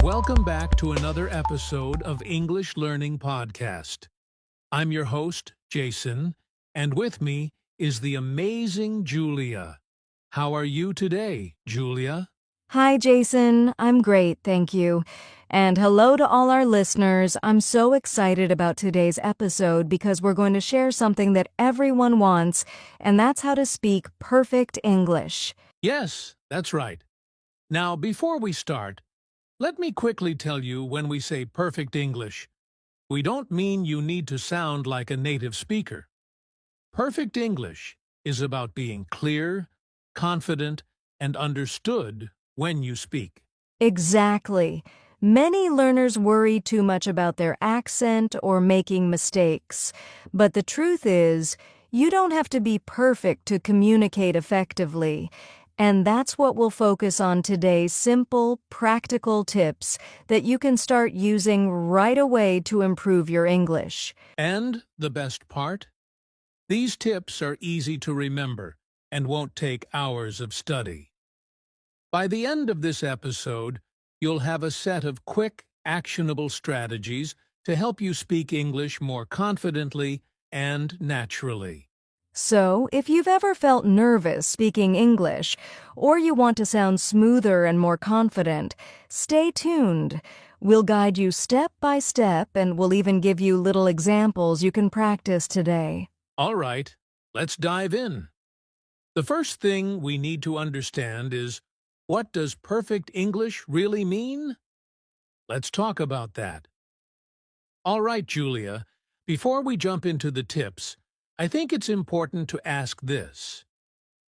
Welcome back to another episode of English Learning Podcast. I'm your host, Jason, and with me is the amazing Julia. How are you today, Julia? Hi, Jason. I'm great, thank you. And hello to all our listeners. I'm so excited about today's episode because we're going to share something that everyone wants, and that's how to speak perfect English. Yes, that's right. Now, before we start, let me quickly tell you when we say perfect English, we don't mean you need to sound like a native speaker. Perfect English is about being clear, confident, and understood when you speak. Exactly. Many learners worry too much about their accent or making mistakes. But the truth is, you don't have to be perfect to communicate effectively. And that's what we'll focus on today's simple, practical tips that you can start using right away to improve your English. And the best part? These tips are easy to remember and won't take hours of study. By the end of this episode, you'll have a set of quick, actionable strategies to help you speak English more confidently and naturally. So, if you've ever felt nervous speaking English, or you want to sound smoother and more confident, stay tuned. We'll guide you step by step, and we'll even give you little examples you can practice today. All right, let's dive in. The first thing we need to understand is, what does perfect English really mean? Let's talk about that. All right, Julia, before we jump into the tips, I think it's important to ask this.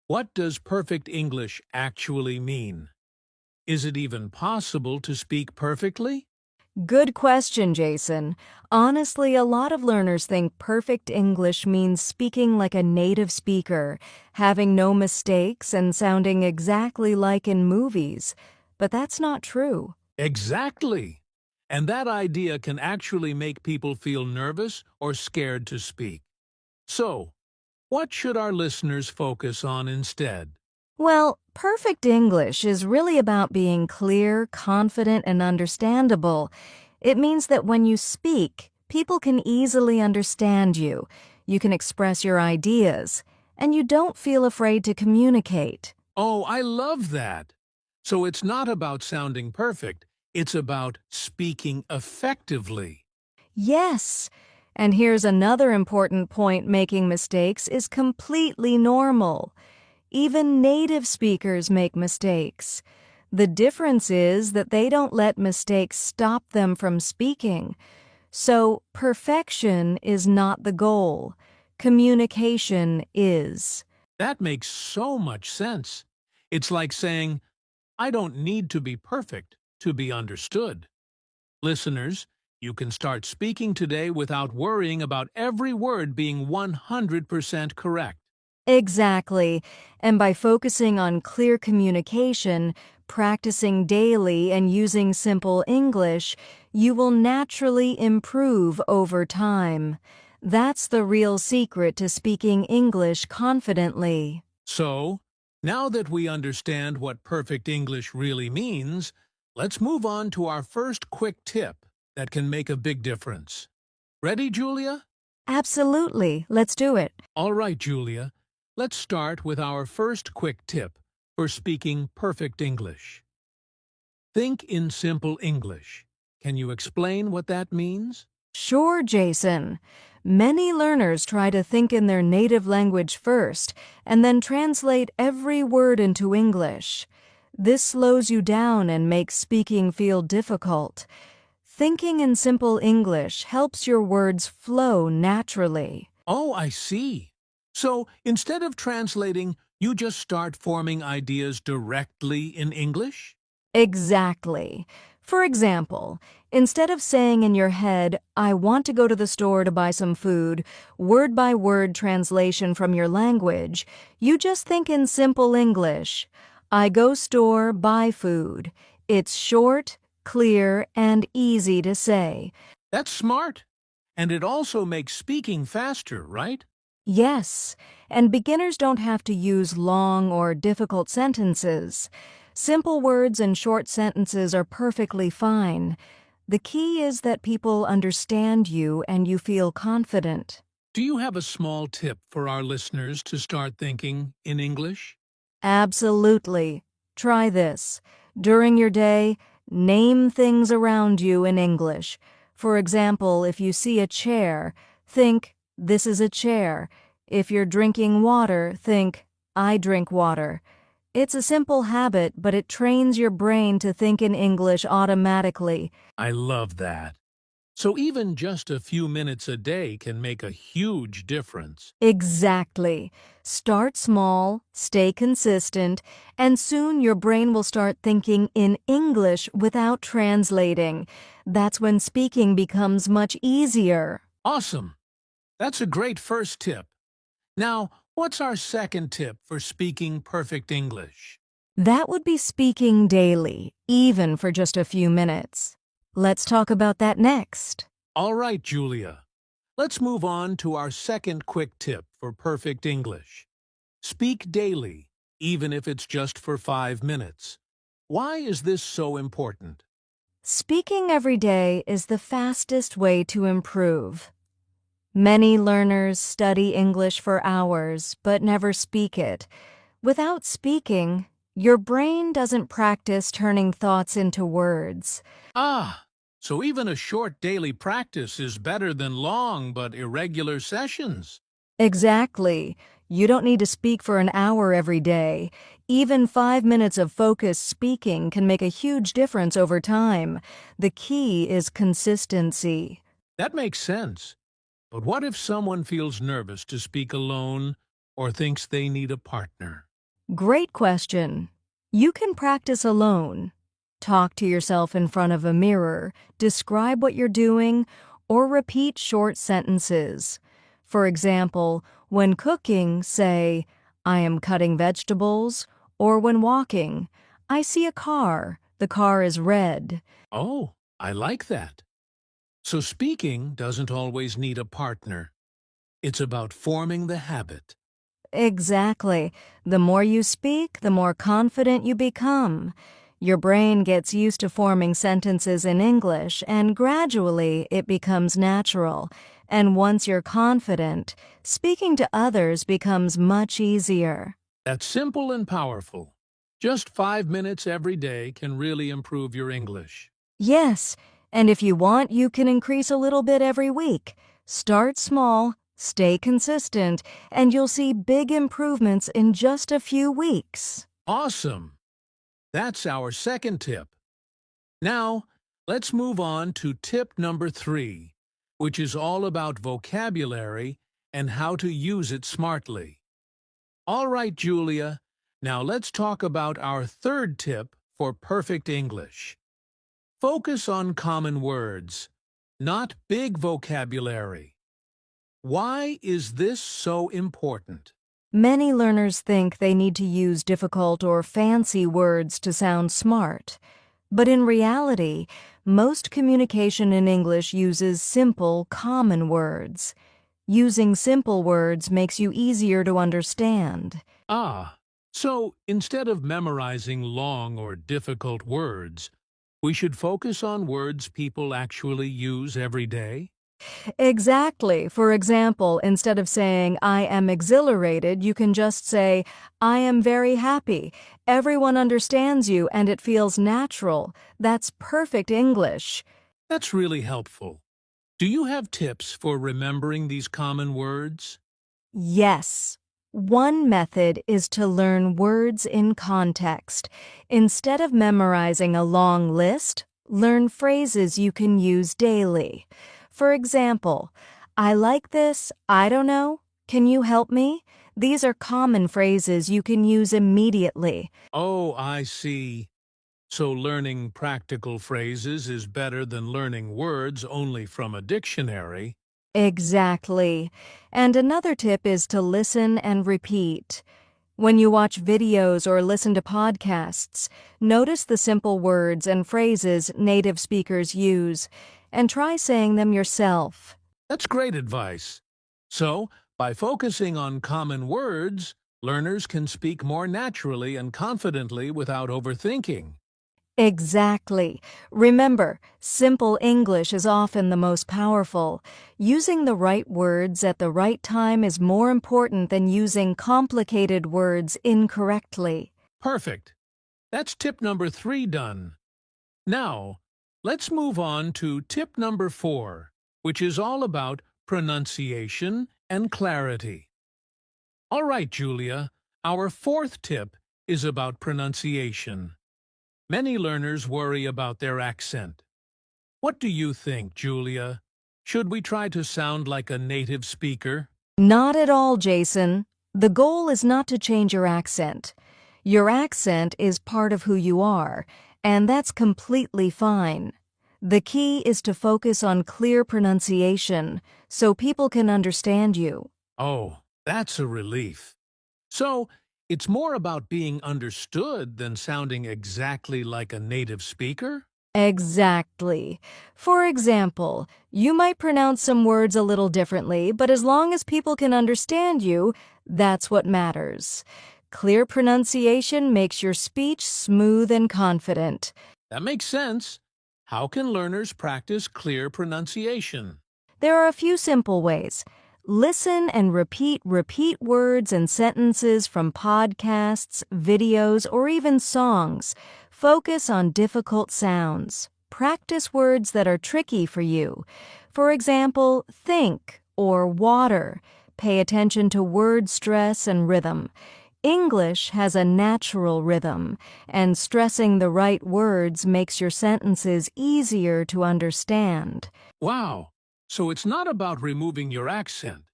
What does perfect English actually mean? Is it even possible to speak perfectly? Good question, Jason. Honestly, a lot of learners think perfect English means speaking like a native speaker, having no mistakes and sounding exactly like in movies. But that's not true. Exactly. And that idea can actually make people feel nervous or scared to speak. So, what should our listeners focus on instead? Well, perfect English is really about being clear, confident, and understandable. It means that when you speak, people can easily understand you. You can express your ideas, and you don't feel afraid to communicate. Oh, I love that. So it's not about sounding perfect, it's about speaking effectively. Yes. And here's another important point: making mistakes is completely normal. Even native speakers make mistakes. The difference is that they don't let mistakes stop them from speaking. So, perfection is not the goal. Communication is. That makes so much sense. It's like saying, I don't need to be perfect to be understood. Listeners, you can start speaking today without worrying about every word being 100% correct. Exactly. And by focusing on clear communication, practicing daily, and using simple English, you will naturally improve over time. That's the real secret to speaking English confidently. So, now that we understand what perfect English really means, let's move on to our first quick tip that can make a big difference. Ready, Julia? Absolutely. Let's do it. All right, Julia. Let's start with our first quick tip for speaking perfect English. Think in simple English. Can you explain what that means? Sure, Jason. Many learners try to think in their native language first and then translate every word into English. This slows you down and makes speaking feel difficult. Thinking in simple English helps your words flow naturally. Oh, I see. So, instead of translating, you just start forming ideas directly in English? Exactly. For example, instead of saying in your head, I want to go to the store to buy some food, word-by-word translation from your language, you just think in simple English. I go store, buy food. It's short, clear, and easy to say. That's smart. And it also makes speaking faster, right? Yes, and beginners don't have to use long or difficult sentences. Simple words and short sentences are perfectly fine. The key is that people understand you and you feel confident. Do you have a small tip for our listeners to start thinking in English? Absolutely. Try this. During your day, name things around you in English. For example, if you see a chair, think, "This is a chair." If you're drinking water, think, "I drink water." It's a simple habit, but it trains your brain to think in English automatically. I love that. So even just a few minutes a day can make a huge difference. Exactly. Start small, stay consistent, and soon your brain will start thinking in English without translating. That's when speaking becomes much easier. Awesome. That's a great first tip. Now, what's our second tip for speaking perfect English? That would be speaking daily, even for just a few minutes. Let's talk about that next. All right, Julia. Let's move on to our second quick tip for perfect English. Speak daily, even if it's just for 5 minutes. Why is this so important? Speaking every day is the fastest way to improve. Many learners study English for hours but never speak it. Without speaking, your brain doesn't practice turning thoughts into words. Ah, so even a short daily practice is better than long but irregular sessions. Exactly. You don't need to speak for an hour every day. Even 5 minutes of focused speaking can make a huge difference over time. The key is consistency. That makes sense. But what if someone feels nervous to speak alone or thinks they need a partner? Great question. You can practice alone. Talk to yourself in front of a mirror, describe what you're doing, or repeat short sentences. For example, when cooking, say, "I am cutting vegetables," or when walking, "I see a car. The car is red." Oh, I like that. So speaking doesn't always need a partner. It's about forming the habit. Exactly. The more you speak, the more confident you become. Your brain gets used to forming sentences in English, and gradually it becomes natural. And once you're confident, speaking to others becomes much easier. That's simple and powerful. Just 5 minutes every day can really improve your English. Yes, and if you want, you can increase a little bit every week. Start small, stay consistent, and you'll see big improvements in just a few weeks. Awesome! That's our second tip. Now, let's move on to tip number 3, which is all about vocabulary and how to use it smartly. All right, Julia, now let's talk about our third tip for perfect English. Focus on common words, not big vocabulary. Why is this so important? Many learners think they need to use difficult or fancy words to sound smart. But in reality, most communication in English uses simple, common words. Using simple words makes you easier to understand. Ah, so instead of memorizing long or difficult words, we should focus on words people actually use every day? Exactly. For example, instead of saying, "I am exhilarated," you can just say, "I am very happy." Everyone understands you and it feels natural. That's perfect English. That's really helpful. Do you have tips for remembering these common words? Yes. One method is to learn words in context. Instead of memorizing a long list, learn phrases you can use daily. For example, "I like this, I don't know, can you help me?" These are common phrases you can use immediately. Oh, I see. So learning practical phrases is better than learning words only from a dictionary. Exactly. And another tip is to listen and repeat. When you watch videos or listen to podcasts, notice the simple words and phrases native speakers use, and try saying them yourself. That's great advice. So, by focusing on common words, Learners can speak more naturally and confidently without overthinking. Exactly. Remember, simple English is often the most powerful. Using the right words at the right time is more important than using complicated words incorrectly. Perfect. That's tip number 3 done. Now, let's move on to tip number 4, which is all about pronunciation and clarity. All right, Julia, our 4th tip is about pronunciation. Many learners worry about their accent. What do you think, Julia? Should we try to sound like a native speaker? Not at all, Jason. The goal is not to change your accent. Your accent is part of who you are, and that's completely fine. The key is to focus on clear pronunciation so people can understand you. Oh, that's a relief. So, it's more about being understood than sounding exactly like a native speaker? Exactly. For example, you might pronounce some words a little differently, but as long as people can understand you, that's what matters. Clear pronunciation makes your speech smooth and confident. That makes sense. How can learners practice clear pronunciation? There are a few simple ways. Listen and repeat words and sentences from podcasts, videos, or even songs. Focus on difficult sounds. Practice words that are tricky for you. For example, think or water. Pay attention to word stress and rhythm. English has a natural rhythm, and stressing the right words makes your sentences easier to understand. Wow! So it's not about removing your accent.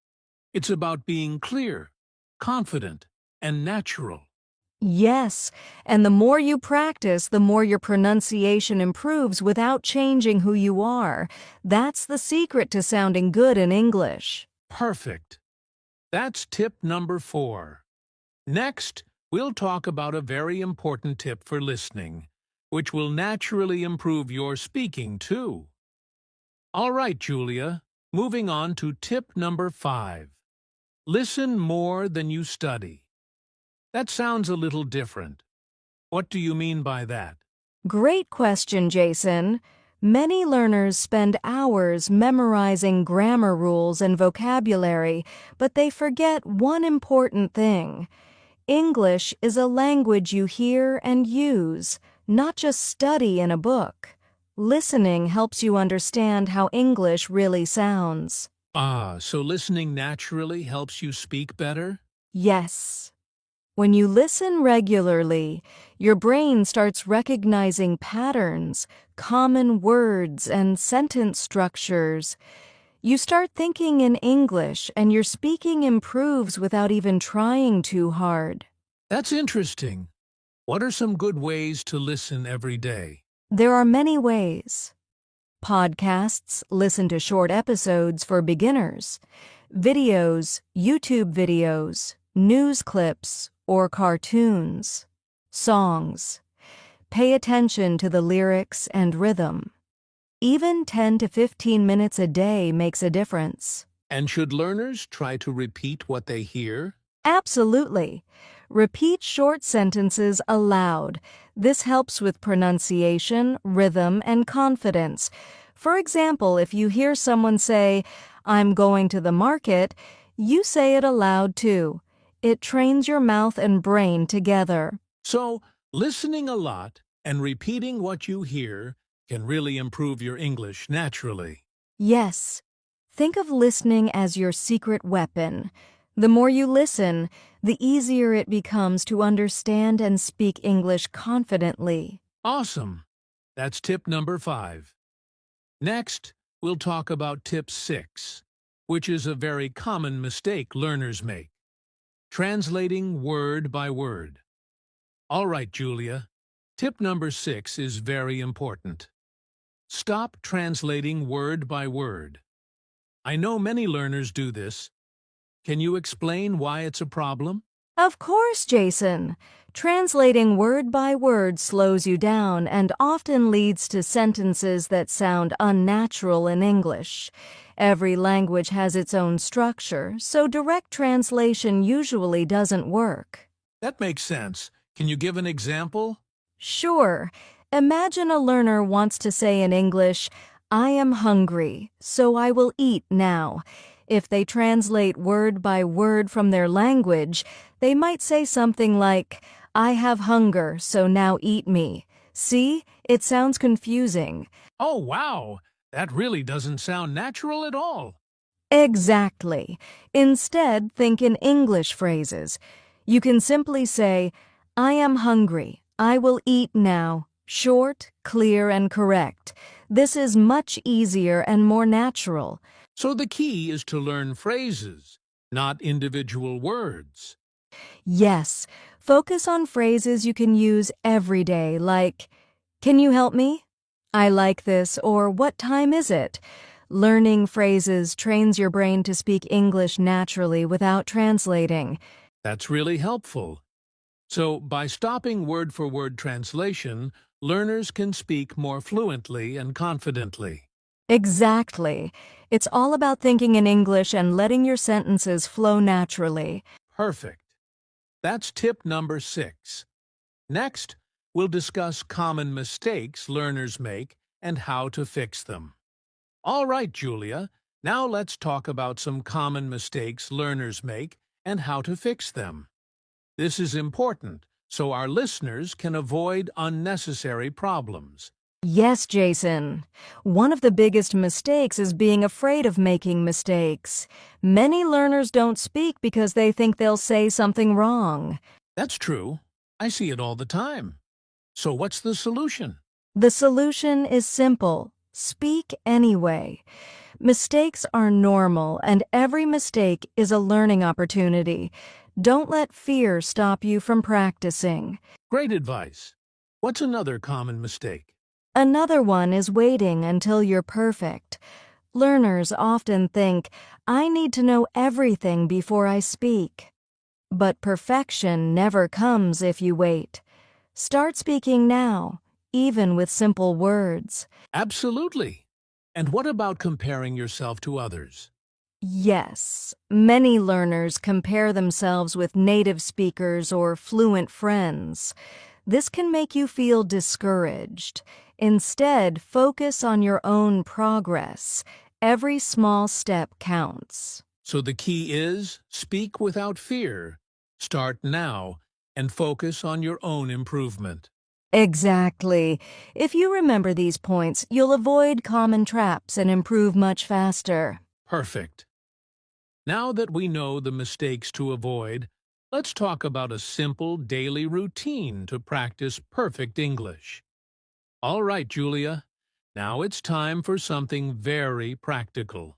It's about being clear, confident, and natural. Yes, and the more you practice, the more your pronunciation improves without changing who you are. That's the secret to sounding good in English. Perfect. That's tip number 4. Next, we'll talk about a very important tip for listening, which will naturally improve your speaking too. All right, Julia, moving on to tip number 5. Listen more than you study. That sounds a little different. What do you mean by that? Great question, Jason. Many learners spend hours memorizing grammar rules and vocabulary, but they forget one important thing. English is a language you hear and use, not just study in a book. Listening helps you understand how English really sounds. So listening naturally helps you speak better? Yes. When you listen regularly, your brain starts recognizing patterns, common words, and sentence structures. You start thinking in English, and your speaking improves without even trying too hard. That's interesting. What are some good ways to listen every day? There are many ways. Podcasts listen to short episodes for beginners. Videos, YouTube videos, news clips, or cartoons. Songs. Pay attention to the lyrics and rhythm. Even 10 to 15 minutes a day makes a difference. And should learners try to repeat what they hear? Absolutely. Repeat short sentences aloud. This helps with pronunciation, rhythm, and confidence. For example, if you hear someone say, "I'm going to the market," you say it aloud too. It trains your mouth and brain together. So, listening a lot and repeating what you hear can really improve your English naturally. Yes. Think of listening as your secret weapon. The more you listen, the easier it becomes to understand and speak English confidently. Awesome! That's tip number 5. Next, we'll talk about tip 6, which is a very common mistake learners make. Translating word by word. All right, Julia. Tip number 6 is very important. Stop translating word by word. I know many learners do this. Can you explain why it's a problem? Of course, Jason. Translating word by word slows you down and often leads to sentences that sound unnatural in English. Every language has its own structure, so direct translation usually doesn't work. That makes sense. Can you give an example? Sure. Imagine a learner wants to say in English, "I am hungry, so I will eat now." If they translate word by word from their language, they might say something like, "I have hunger, so now eat me." See? It sounds confusing. Oh, wow! That really doesn't sound natural at all. Exactly. Instead, think in English phrases. You can simply say, "I am hungry. I will eat now." Short, clear, and correct. This is much easier and more natural. So the key is to learn phrases, not individual words. Yes, focus on phrases you can use every day, like, "Can you help me?" "I like this," or "What time is it?" Learning phrases trains your brain to speak English naturally without translating. That's really helpful. So, by stopping word-for-word translation, learners can speak more fluently and confidently. Exactly. It's all about thinking in English and letting your sentences flow naturally. Perfect. That's tip number 6. Next, we'll discuss common mistakes learners make and how to fix them. All right, Julia, now let's talk about some common mistakes learners make and how to fix them. This is important so our listeners can avoid unnecessary problems. Yes, Jason. One of the biggest mistakes is being afraid of making mistakes. Many learners don't speak because they think they'll say something wrong. That's true. I see it all the time. So what's the solution? The solution is simple. Speak anyway. Mistakes are normal, and every mistake is a learning opportunity. Don't let fear stop you from practicing. Great advice. What's another common mistake? Another one is waiting until you're perfect. Learners often think, "I need to know everything before I speak." But perfection never comes if you wait. Start speaking now, even with simple words. Absolutely. And what about comparing yourself to others? Yes, many learners compare themselves with native speakers or fluent friends. This can make you feel discouraged. Instead, focus on your own progress. Every small step counts. So the key is speak without fear. Start now and focus on your own improvement. Exactly. If you remember these points, you'll avoid common traps and improve much faster. Perfect. Now that we know the mistakes to avoid, let's talk about a simple daily routine to practice perfect English. All right, Julia. Now it's time for something very practical.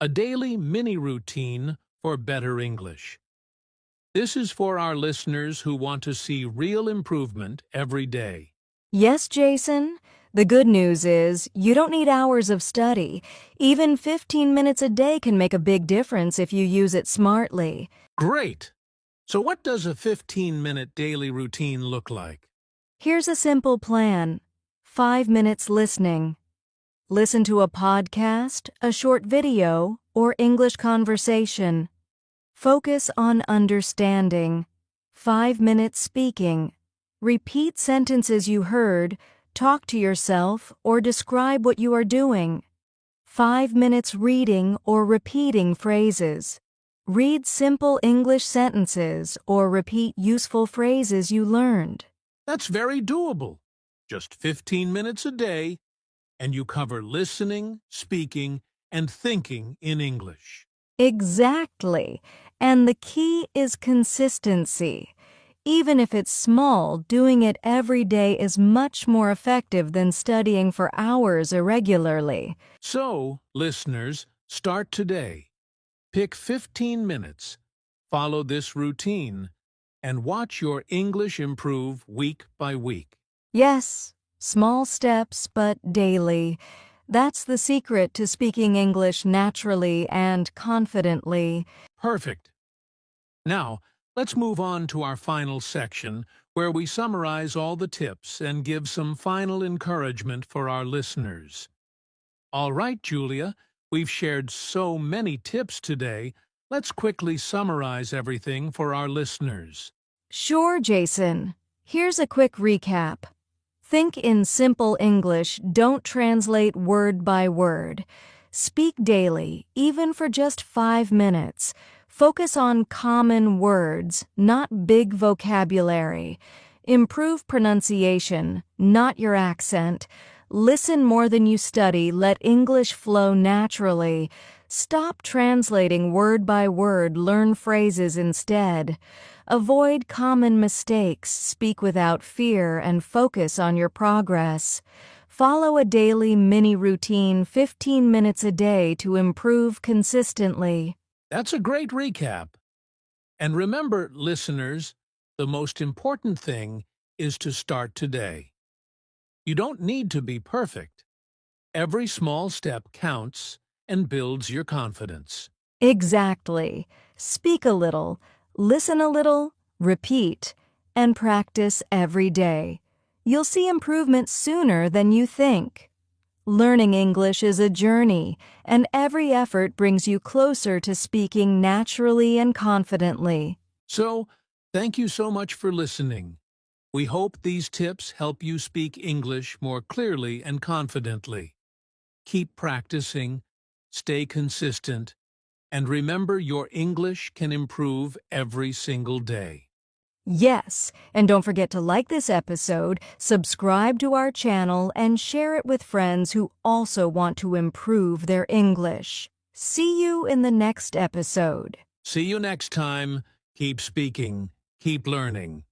A daily mini routine for better English. This is for our listeners who want to see real improvement every day. Yes, Jason. The good news is you don't need hours of study. Even 15 minutes a day can make a big difference if you use it smartly. Great! So what does a 15-minute daily routine look like? Here's a simple plan. 5 minutes listening. Listen to a podcast, a short video, or English conversation. Focus on understanding. 5 minutes speaking. Repeat sentences you heard, talk to yourself, or describe what you are doing. 5 minutes reading or repeating phrases. Read simple English sentences or repeat useful phrases you learned. That's very doable. Just 15 minutes a day, and you cover listening, speaking, and thinking in English. Exactly. And the key is consistency. Even if it's small, doing it every day is much more effective than studying for hours irregularly. So, listeners, start today. Pick 15 minutes, follow this routine, and watch your English improve week by week. Yes, small steps, but daily. That's the secret to speaking English naturally and confidently. Perfect. Now, let's move on to our final section, where we summarize all the tips and give some final encouragement for our listeners. All right, Julia, We've shared so many tips today. Let's quickly summarize everything for our listeners. Sure, Jason. Here's a quick recap. Think in simple English, don't translate word by word. Speak daily, even for just 5 minutes. Focus on common words, not big vocabulary. Improve pronunciation, not your accent. Listen more than you study, let English flow naturally. Stop translating word by word, learn phrases instead. Avoid common mistakes, speak without fear, and focus on your progress. Follow a daily mini routine 15 minutes a day to improve consistently. That's a great recap. And remember, listeners, the most important thing is to start today. You don't need to be perfect. Every small step counts and builds your confidence. Exactly. Speak a little, listen a little, repeat, and practice every day. You'll see improvement sooner than you think. Learning English is a journey, and every effort brings you closer to speaking naturally and confidently. So, thank you so much for listening. We hope these tips help you speak English more clearly and confidently. Keep practicing, stay consistent, and remember your English can improve every single day. Yes, and don't forget to like this episode, subscribe to our channel, and share it with friends who also want to improve their English. See you in the next episode. See you next time. Keep speaking, keep learning.